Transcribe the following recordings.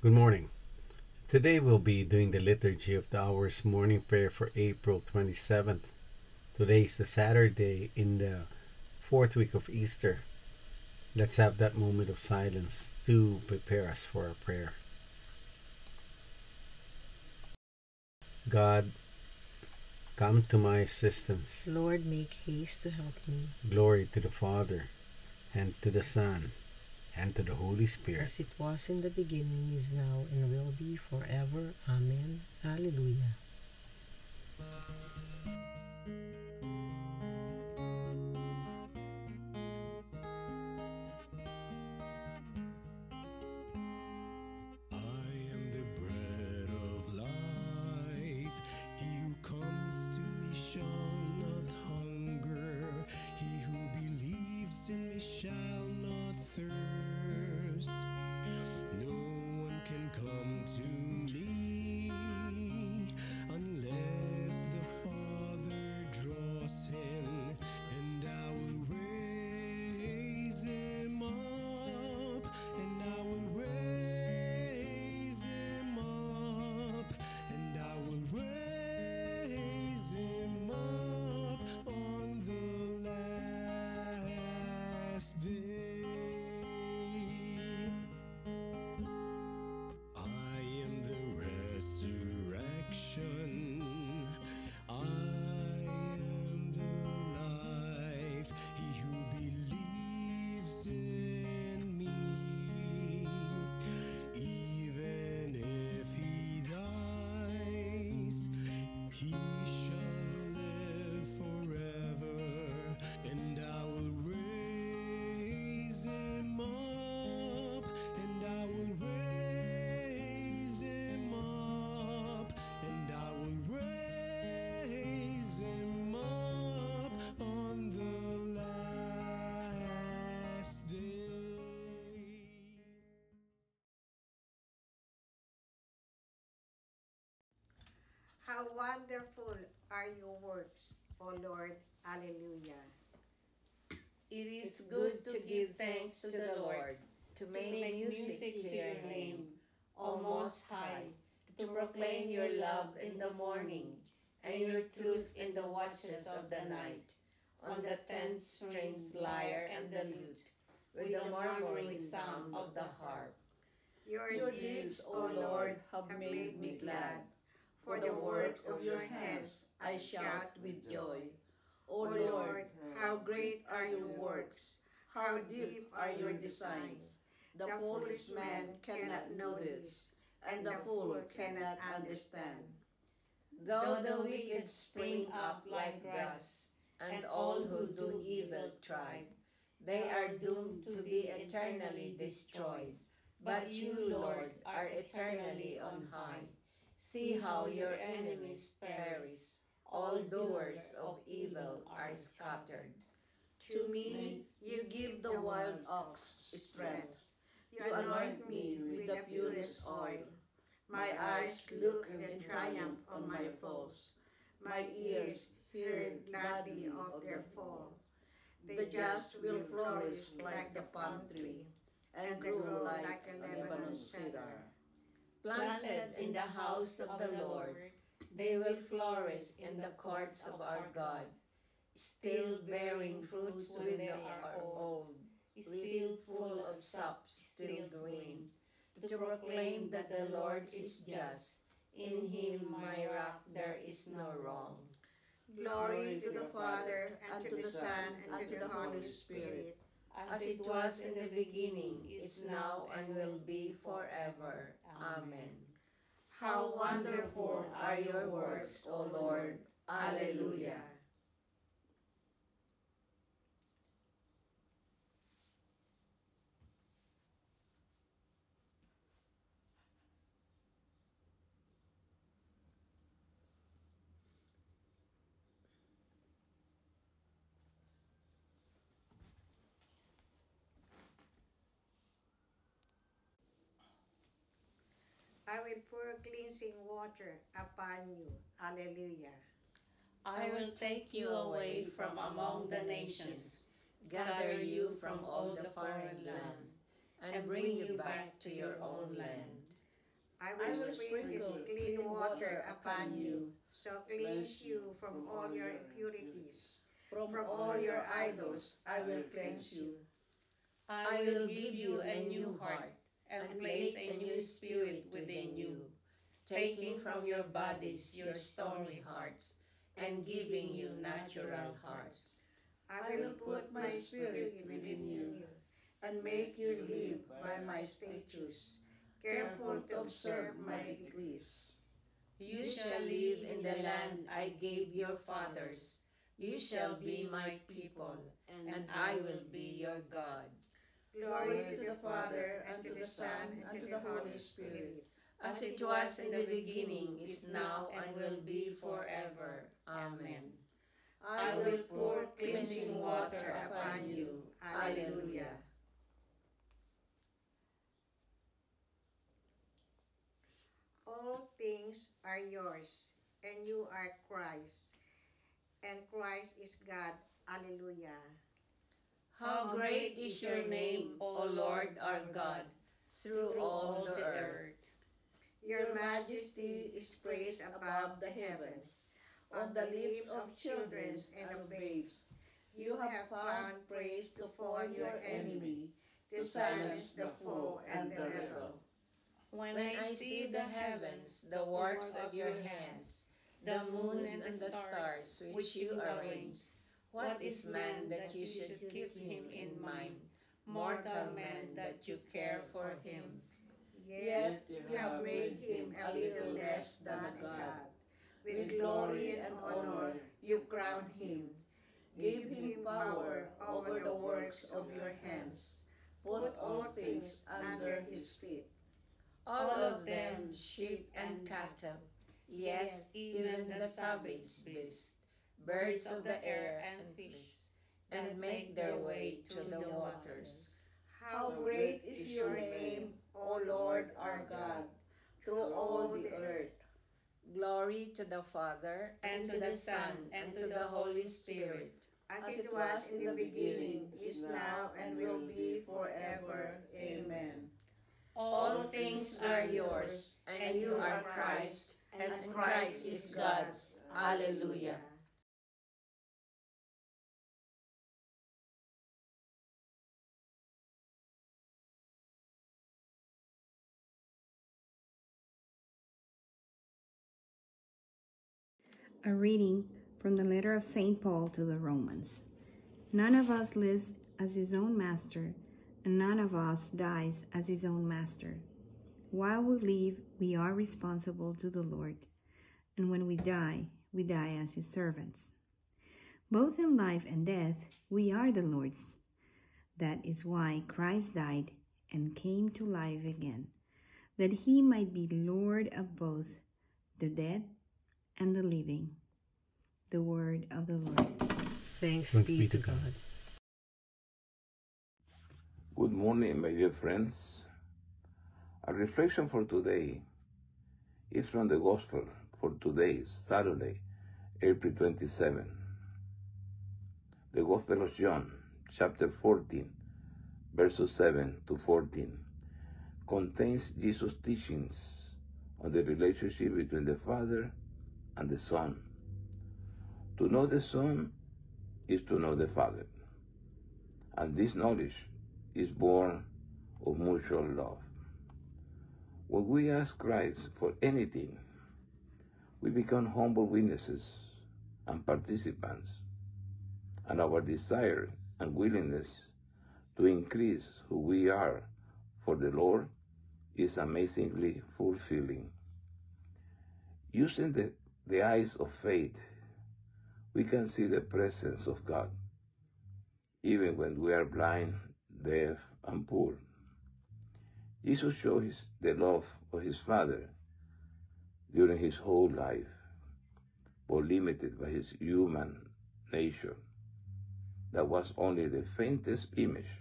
Good morning. Today we'll be doing the Liturgy of the Hours morning prayer for April 27th. Today is the Saturday in the fourth week of Easter. Let's have that moment of silence to prepare us for our prayer. God, come to my assistance. Lord, make haste to help me. Glory to the Father, and to the Son, and to the Holy Spirit. As it was in the beginning, is now, and will be forever. Amen. Alleluia. I am the bread of life. He who comes to me shall not hunger. He who believes in me shall not thirst. No one can come to me unless the Father draws him, and I will raise him up, and I will raise him up, and I will raise him up on the last day. I am the resurrection. I am the life. He who believes in me, even if he dies, he shall live forever, and I will raise him up, and I will raise him up, and I will raise him up on the last day. How wonderful are your works, O Lord. Alleluia. It is good to give thanks to the Lord, to make music to your name, O Most High, to proclaim your love in the morning, and your truth in the watches of the night, on the 10 strings lyre and the lute, with the murmuring sound of the harp. Your deeds, O Lord, have made me glad. For the work of your hands I shout with joy. O Lord, how great are your works! How deep are your designs! The foolish man cannot know this, and the fool cannot understand. Though the wicked spring up like grass, and all who do evil thrive, they are doomed to be eternally destroyed. But you, Lord, are eternally on high. See how your enemies perish. All doers of evil are scattered. To me you give the wild ox strength. You anoint me with the purest oil. My eyes look in triumph on my foes. My ears hear gladly of their fall. The just will flourish like the palm tree, and grow like a Lebanon cedar. Planted in the house of the Lord, they will flourish in the courts of our God, still bearing fruits when they are old, still full of sap, still green, to proclaim that the Lord is just. In him, my rock, there is no wrong. Glory to the Father, and to the Son, and to the Holy Spirit. As it was in the beginning, is now, and will be forever. Amen. How wonderful are your works, O Lord. Alleluia. I will pour cleansing water upon you. Alleluia. I will take you away from among the nations, gather you from all the foreign land, and bring you back to your own land. I will sprinkle clean water upon you, so cleanse you from all your impurities. From all your idols I will cleanse you. I will give you a new heart and place a new spirit within you, taking from your bodies your stony hearts and giving you natural hearts. I will put my spirit within you and make you live by my statutes, careful to observe my decrees. You shall live in the land I gave your fathers. You shall be my people, and I will be your God. Glory to the Father, and to the Son, and to the Holy Spirit, As it was in the beginning, is now, and will be forever. Amen. I will pour cleansing water upon you. Alleluia. All things are yours, and you are Christ, and Christ is God. Alleluia. How great is your name, O Lord our God, through all the earth. Your majesty is praised above the heavens, on the lips of children and of babes. You have found praise to fall your enemy, to silence the foe and the rebel. When I see the heavens, the works of your hands, the moon and the stars which you arranged, what is man that you should keep him in mind, mortal man that you care for him? Yet you have made him a little less than a god. With glory and honor you crown him. Give him power over the works of your hands. Put all things under his feet. All of them sheep and cattle, yes, even the savage beast, birds of the air and fish, and make their way to the waters. How great is your name, O Lord our God, through all the earth. Glory to the Father, and to the Son, and to the Holy Spirit. As it was in the beginning, is now, and will be forever. Amen. All things are yours, and you are Christ, and Christ is God's. Alleluia. A reading from the letter of St. Paul to the Romans. None of us lives as his own master, and none of us dies as his own master. While we live, we are responsible to the Lord, and when we die as his servants. Both in life and death, we are the Lord's. That is why Christ died and came to life again, that he might be Lord of both the dead and the living. The word of the Lord. Thanks be to God. Good morning, my dear friends. Our reflection for today is from the Gospel for today, Saturday, April 27. The Gospel of John, chapter 14, verses 7 to 14, contains Jesus' teachings on the relationship between the Father and the Son. To know the Son is to know the Father, and this knowledge is born of mutual love. When we ask Christ for anything, we become humble witnesses and participants, and our desire and willingness to increase who we are for the Lord is amazingly fulfilling. Using the eyes of faith, we can see the presence of God, even when we are blind, deaf, and poor. Jesus showed the love of his Father during his whole life, but limited by his human nature. That was only the faintest image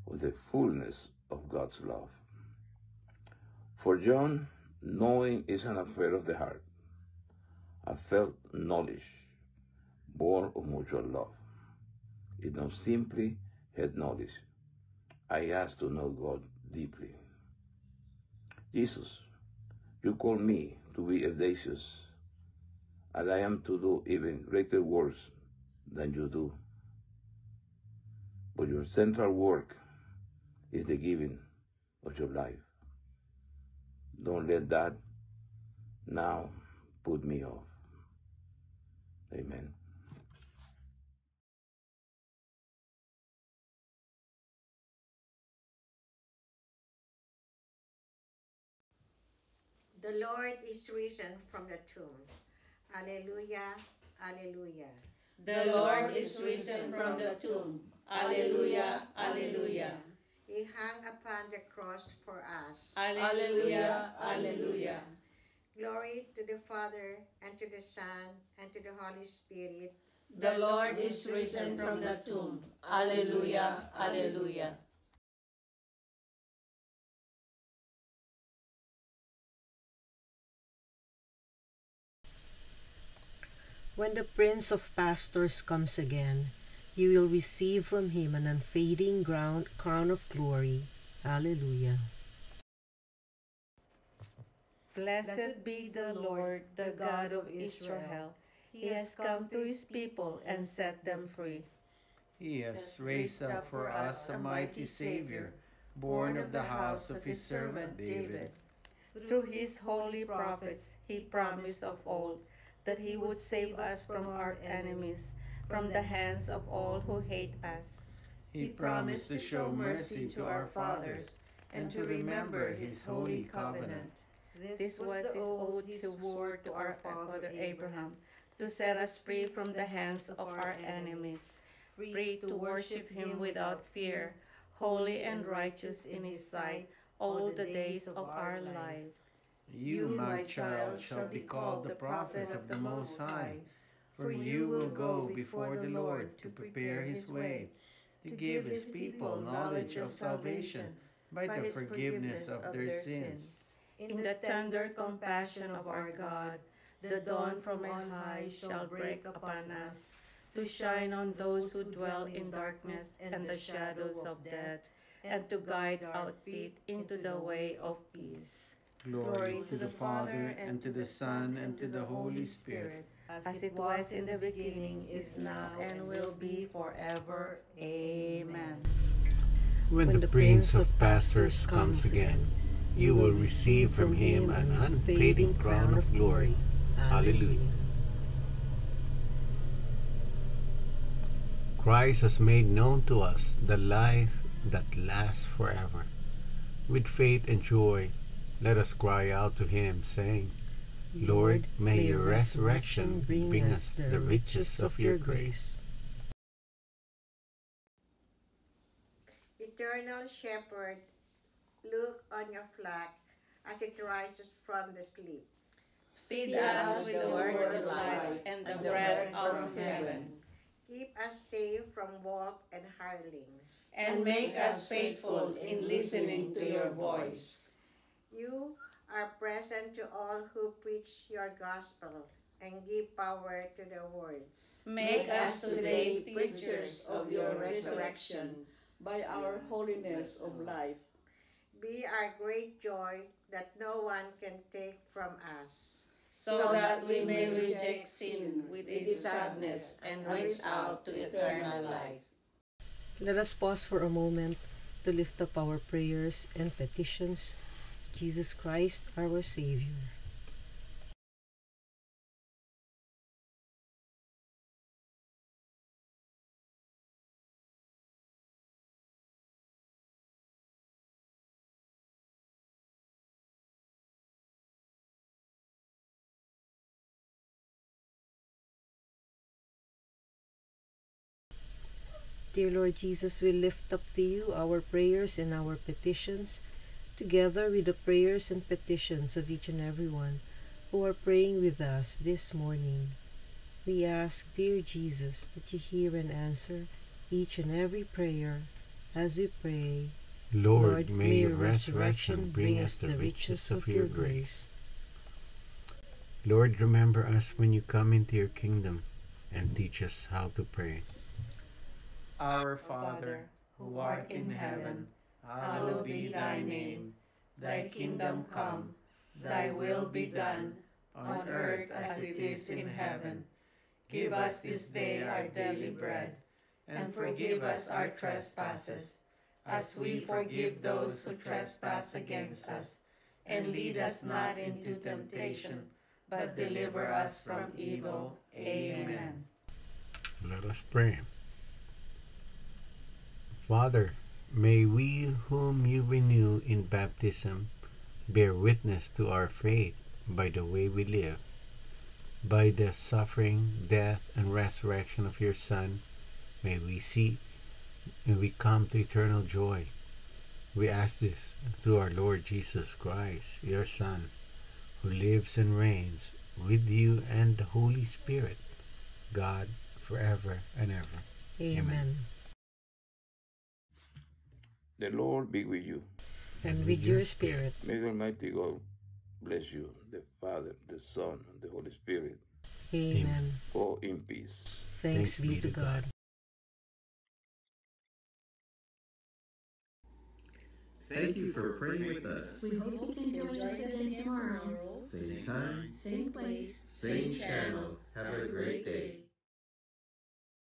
of the fullness of God's love. For John, knowing is an affair of the heart, a felt knowledge born of mutual love. It not simply head knowledge. I ask to know God deeply. Jesus, You call me to be audacious, and I am to do even greater works than you do. But your central work is the giving of your life. Don't let that now put me off. Amen. The Lord is risen from the tomb. Alleluia, alleluia. The Lord is risen from the tomb. Alleluia, alleluia. He hung upon the cross for us. Alleluia, alleluia. Glory to the Father, and to the Son, and to the Holy Spirit. The Lord is risen from the tomb. Alleluia, alleluia. When the Prince of Pastors comes again, you will receive from him an unfading crown of glory. Alleluia. Blessed be the Lord, the God of Israel. He has come to his people and set them free. He has raised up for us a mighty Savior, born of the house of his servant David. Through his holy prophets, he promised of old that he would save us from our enemies, from the hands of all who hate us. He promised to show mercy to our fathers and to remember his holy covenant. This was the oath he swore to our father Abraham, to set us free from the hands of our enemies, free to worship him without fear, holy and righteous in his sight all the days of our life. You, my child, shall be called the prophet of the Most High, for you will go before the Lord to prepare his way, to give his people knowledge of salvation by the forgiveness of their sins. In the tender compassion of our God, the dawn from on high shall break upon us, to shine on those who dwell in darkness and the shadows of death, and to guide our feet into the way of peace. Glory to the Father, and to the Son, and to the Holy Spirit, as it was in the beginning, is now, and will be forever. Amen. When the Prince of Pastors comes again, you will receive from him an unfading crown of glory. Alleluia. Christ has made known to us the life that lasts forever. With faith and joy, let us cry out to him, saying, Lord, may your resurrection bring us the riches of your grace. Eternal Shepherd, look on your flock as it rises from the sleep. Feed us with the word of life and the bread from heaven, Keep us safe from wolf and hireling. and make us faithful in listening to your voice. You are present to all who preach your gospel and give power to their words. Make us today preachers of your resurrection by our holiness of life. Be our great joy that no one can take from us. So that we may reject sin with its sadness and reach out to eternal life. Let us pause for a moment to lift up our prayers and petitions to Jesus Christ, our Savior. Dear Lord Jesus, we lift up to you our prayers and our petitions, together with the prayers and petitions of each and every one who are praying with us this morning. We ask, dear Jesus, that you hear and answer each and every prayer as we pray. Lord, may your resurrection bring us the riches of your grace. Lord, remember us when you come into your kingdom and teach us how to pray. Our Father, who art in heaven, hallowed be thy name. Thy kingdom come, Thy will be done, on earth as it is in heaven. Give us this day our daily bread, and forgive us our trespasses, as we forgive those who trespass against us. And lead us not into temptation, but deliver us from evil. Amen. Let us pray. Father, may we whom you renew in baptism bear witness to our faith by the way we live. By the suffering, death, and resurrection of your Son, may we come to eternal joy. We ask this through our Lord Jesus Christ, your Son, who lives and reigns with you and the Holy Spirit, God, forever and ever. Amen. The Lord be with you. And with your spirit. May the Almighty God bless you, the Father, the Son, and the Holy Spirit. Amen. Go in peace. Thanks be to God. Thank you for praying with us. We hope you can join us again tomorrow. Same time, Same place. same channel. Have a great day.